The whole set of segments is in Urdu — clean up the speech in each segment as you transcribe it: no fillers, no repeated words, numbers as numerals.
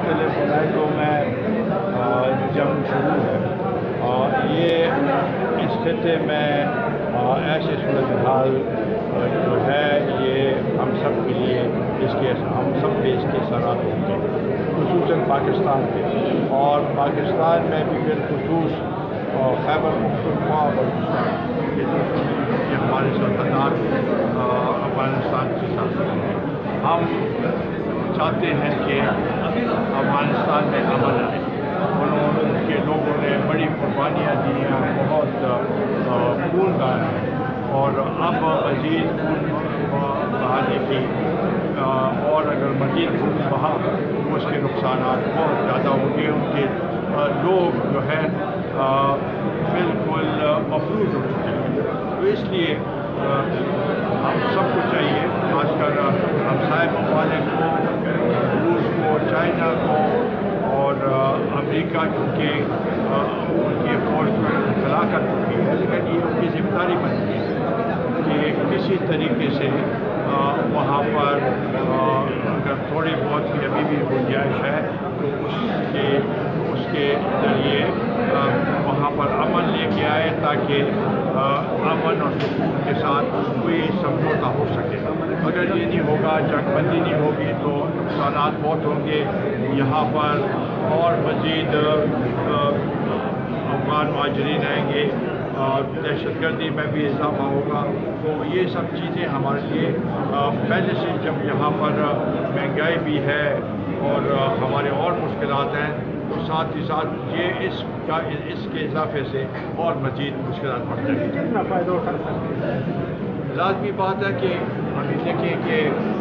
مختلف علاقوں میں جنگ شروع ہے اور یہ اس خطے میں ایسی صورتحال جو ہے یہ ہم سب کے لیے ہم سب کے اس کے اثرات ہوں گے، خصوصاً پاکستان کے، اور پاکستان میں بھی بالخصوص خیبر پختونخوا اور بلوچستان یہ ہمارے سرحدات افغانستان کے ساتھ ہیں۔ ہم چاہتے ہیں کہ افغانستان میں امن آئے۔ ان کے لوگوں نے بڑی قربانیاں دی ہیں، بہت خون بہایا ہے، اور اب مزید خون بہانے کی اور اگر مزید خون بہا تو اس کے نقصانات بہت زیادہ ہوں گے۔ ان کے لوگ جو ہے بالکل مفلوج ہو چکے ہیں۔ تو اس لیے ہم سب کو چاہیے، خاص کر ہمسائے ممالک کو، روس کو، چائنا کو اور امریکہ، کیونکہ ان کی فوج کو اطلاع کر چکی ہے، لیکن یہ ان کی ذمہ داری بنتی ہے کہ کسی طریقے سے وہاں پر اگر تھوڑی بہت بھی ابھی بھی گنجائش ہے تو اس کے ذریعے وہاں پر امن لے کے آئے، تاکہ امن اور سکون کے ساتھ کوئی سمجھوتا ہو سکے۔ اگر یہ نہیں ہوگا، جنگ بندی نہیں ہوگی، تو نقصانات بہت ہوں گے۔ یہاں پر اور مزید افغان مہاجرین آئیں گے، دہشت گردی میں بھی اضافہ ہوگا۔ تو یہ سب چیزیں ہمارے لیے پہلے سے، جب یہاں پر مہنگائی بھی ہے اور ہمارے اور مشکلات ہیں، تو ساتھ ہی ساتھ یہ اس کے اضافے سے اور مزید مشکلات بڑھ جائیں گی۔ کتنا فائدہ اٹھا سکتے ہیں؟ لازمی بات ہے کہ ابھی دیکھیں کہ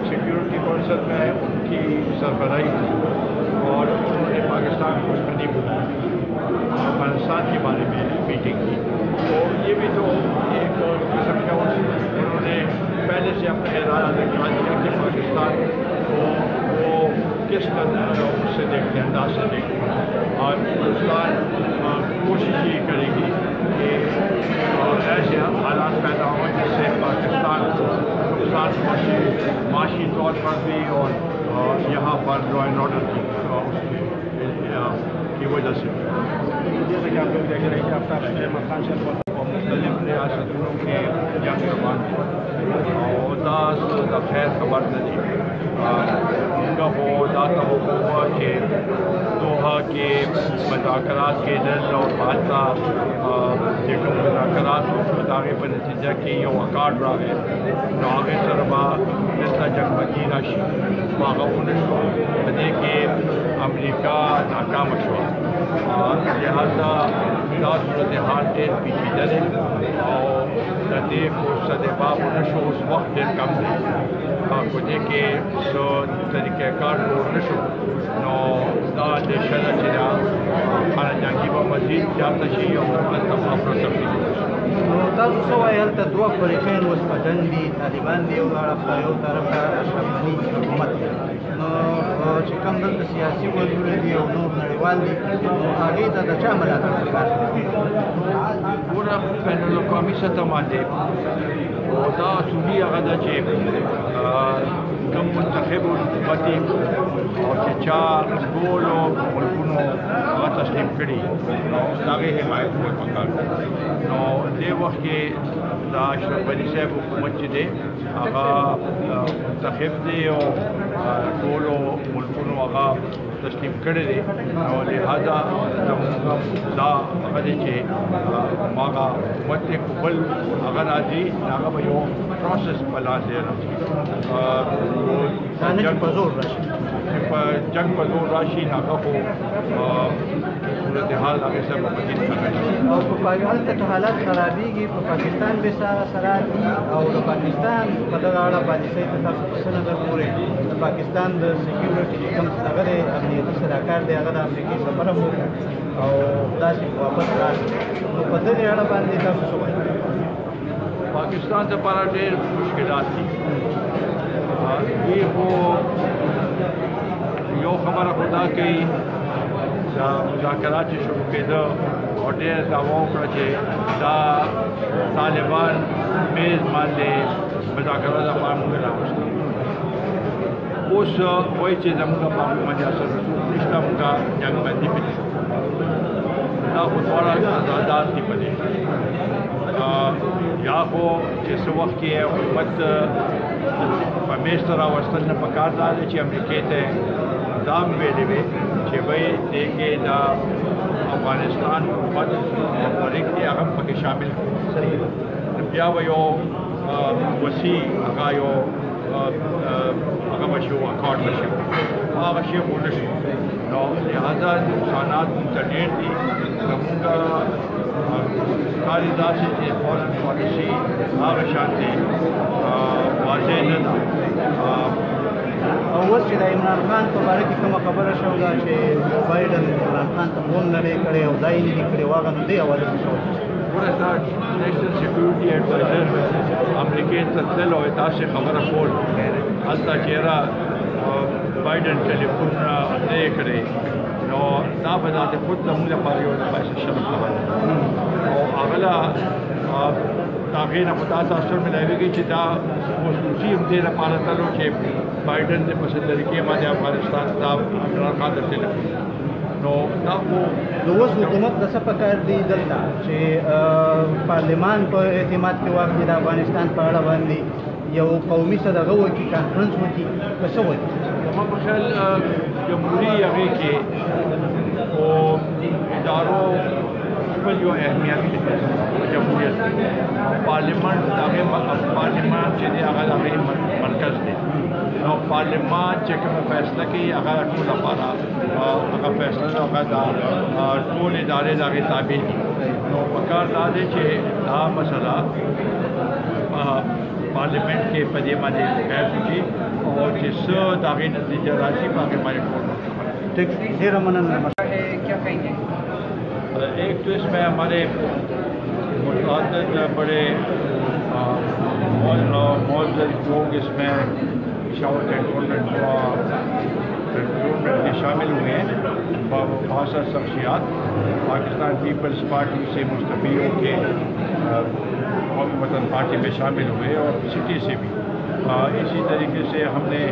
سیکیورٹی کونسل میں ان کی سربراہی تھی اور انہوں نے پاکستان کو اس میں نہیں بلایا، افغانستان کے بارے میں میٹنگ کی۔ تو یہ بھی تو ایک قسم کا انہوں نے پہلے سے اپنے ارادہ دکھا دیا کہ پاکستان کو وہ کس طرح سے دیکھتے ہیں، انداز سے دیکھتے ہیں، اور ہندوستان کوشش یہ کرے گی کہ ایسے حالات پیدا ہوں جس سے پاکستان کو نقصان پہنچے، معاشی طور پر بھی اور یہاں پر لا اینڈ آرڈر کی وجہ سے۔ جیسا کہ آپ لوگ دیکھ رہے ہیں کہ آفتاب خان شاہ مختلف ریاستوں کے جنگ روان اور دا خیر خبر نہیں وہ داتا ہوا کہ دوحہ کے مذاکرات کے دل اور حادثہ مذاکرات داغے پر نتیجہ کی یہ اکاڈ رہا ہے نو آگے سرما جیسا جنگ بندی راشی باغون شو بدے کے امریکہ ناکام شو لہذا دا صورتحال ډېر پیچیده دی او د دې فرصت باب نشو اس وخت ډېر کم دی کو دې کې څو طریقې کار جوړ نشو نو دا د شله چې دا خانه جنګي به مزید زیاته شي او هلته افرو تفریح تاسو څه وایي هلته دوه فریقین اوس په جنګ دي، طالبان دی یو یو طرف ته اشرف غني حکومت دی، نو چې کوم دلته سیاسي ګوندونه دي او نور نړیوال دي، نو هغې ته د چا ملاتړ پکار دی؟ ګوره بین الاقوامي سطح باندې او دا اصولي هغه ده چې کوم منتخب حکومت دي او چې چا ټولو ملکونو هغه تسلیم کړي نو د هغې حمایت کول پکار دی. نو دې وخت کې دا اشرف غني صاحب حکومت چې دی هغه منتخب دی او ټولو ملکونو هغه تسلیم کړی دی، او لہذا دا هغه دی چې هغه حکومت دی بل هغه راځي هغه به یو پروسس په لاس دی راځي جنګ په زور راشي، جنگ په زور راشي هغه خو صورتحال هغې سره به مزید ښه شي. او په هلته که حالات خرابېږي په پاکستان بې سره دي او د پاکستان په دغه اړه پالیسۍ ته تاسو په څه نظر ګورئ؟ د پاکستان د سیکیورټي چې کوم هغه دی امنیتي صلاحکار دی هغه د امریکې سفر هم وکړ او داسې واپس راغی، نو په دغې اړه باندې تاسو څه وایئ؟ پاکستان دپاره ډېر مشکلات دي. یہ خو یو خبره خو دا کوي دا مذاکرات چې شروع کېده او ډېر دعوا وکړه چې دا طالبان میز باندې مذاکرات لپاره موږ راوستل. اوس وایي چې زموږ په باندې اثر رسوخ نشته، جنگ بندی پہ دا خودوارا آزادات کی پدے یا ہو جس وقت کی حکومت پمیشتر آوستن پکار دارے چی امریکی تے دام ویلے وے چی بھئی دیکھے دا افغانستان حکومت ملک دی اغم پکی شامل بیا ویو وسیع اگا یو اغم شو اکارڈ بشو آغا شیخ بولشو نو لہذا نقصانات منتدیر دی نمونگا کاری دا سے دی فورن پالیسی آغا شانتی واضح ندا اوس چې د عمران خان په باره کې کومه خبره شوه ده چې بایډن عمران خان ته فون نه دی کړی او دا یې نه دي کړی واغه نو دې حواله څه شوه ګوره دا نیشنل سیکورټي ایډوایزر امریکې ته تللی او داسې خبره کول هلته چېرې بایډن ټلیفون نه یې کړی نو دا به ذات خود زموږ لپاره یو داسې شرم خبره ده او هغه له هغې نه خو دا تاثر ملاویږي چې دا خصوصي هم دې لپاره تلو چې بایډن دې په څه طریقې باندې افغانستان ته عمران خان ته ټلیفون نو دا خو نو اوس حکومت د څه پکار دی دلته چې پارلمان په اعتماد کې واخلي د افغانستان په اړه باندې یو قومي څه دغه وکړي کانفرنس وکړي که څه وکړي زما په خیال جمهوري هغې کې او ادارو خپل یو اهمیت دی جمهوریت پارلیمان د هغې پارلیمان چې دی هغه د هغې مرکز دی نو پارلیمان چې کومه فیصله کوي هغه ټول لپاره هغه فیصله ده هغه د ټول ادارې د هغې تابع دي نو پکار دا دی چې دا مسله پارلیمنٹ کے پدے باندې بحث وشي او چې څه د هغې نتیجه راشي په هغې باندې ټول ٹھیک ډېره مننه کیا کہیں گے ایک تو اس میں ہمارے متعدد بڑے معزز لوگ اس میں شاور کنٹرولمنٹ کے شامل ہوئے ہیں بہت سا شخصیات پاکستان پیپلز پارٹی سے مستفی ہو کے قومی وطن پارٹی میں شامل ہوئے اور سٹی سے بھی اسی طریقے سے ہم نے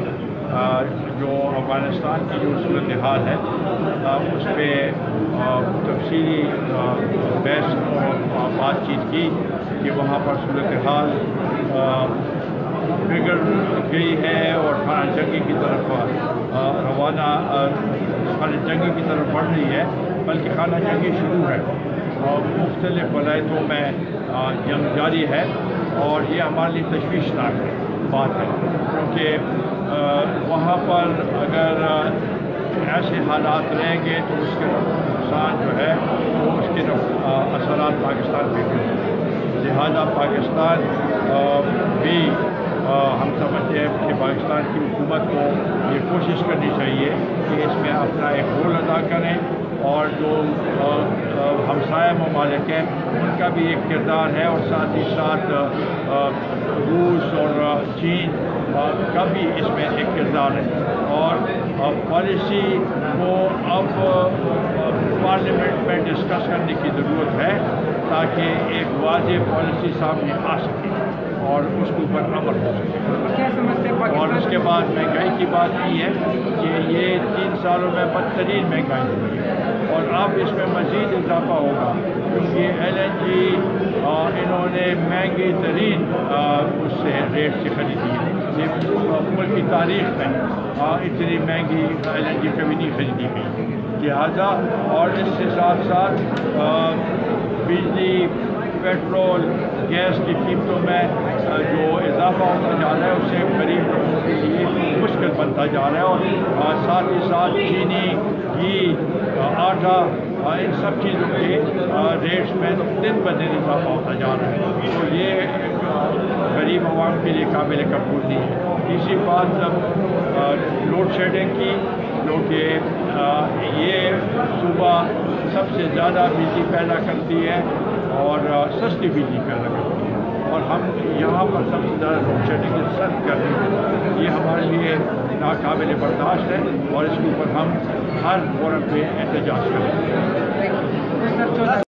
جو افغانستان کی جو صورتحال ہے اس پہ تفصیلی بحث اور بات چیت کی کہ وہاں پر صورتحال بگڑ گئی ہے اور خانہ جنگی کی طرف روانہ خانہ جنگی کی طرف بڑھ رہی ہے بلکہ خانہ جنگی شروع ہے اور مختلف ولایتوں میں جنگ جاری ہے اور یہ ہمارے لیے تشویشناک بات ہے کیونکہ وہاں پر اگر ایسے حالات رہیں گے تو اس کے نقصان جو ہے وہ اس کے اثرات پاکستان پہ بھی ہوں لہٰذا پاکستان بھی ہم سمجھتے ہیں کہ پاکستان کی حکومت کو یہ کوشش کرنی چاہیے کہ اس میں اپنا ایک رول ادا کریں اور جو ہمسایہ ممالک ہیں ان کا بھی ایک کردار ہے اور ساتھ ہی ساتھ روس اور چین کا بھی اس میں ایک کردار ہے اور پالیسی کو اب پارلیمنٹ میں ڈسکس کرنے کی ضرورت ہے تاکہ ایک واضح پالیسی سامنے آ سکے اور اس کے اوپر عمل ہو سکے اور اس کے بعد مہنگائی کی بات کی ہے کہ یہ 3 سالوں میں بدترین مہنگائی ہوئی ہے اور اب اس میں مزید اضافہ ہوگا کیونکہ LNG انہوں نے مہنگی ترین اس سے ریٹ سے خریدی ہے یہ ملک کی تاریخ میں اتنی مہنگی LNG کبھی نہیں خریدی گئی لہٰذا اور اس کے ساتھ ساتھ بجلی پیٹرول گیس کی قیمتوں میں جو اضافہ ہوتا جا رہا ہے اس سے غریب لوگوں کے لیے مشکل بنتا جا رہا ہے اور ساتھ ہی ساتھ چینی گھی آٹا ان سب چیزوں کے ریٹس میں دن بدن اضافہ ہوتا جا رہا ہے تو یہ غریب عوام کے لیے قابل قبول نہیں ہے اسی بات لوڈ شیڈنگ کی جو کہ یہ صوبہ سب سے زیادہ بجلی پیدا کرتی ہے اور سستی بجلی پیدا کرتی ہے اور ہم یہاں پر سب سے زیادہ لوڈ شیڈنگ سخت کر رہے ہیں یہ ہمارے لیے ناقابل برداشت ہے اور اس کے اوپر ہم ہر فورم پہ احتجاج کریں گے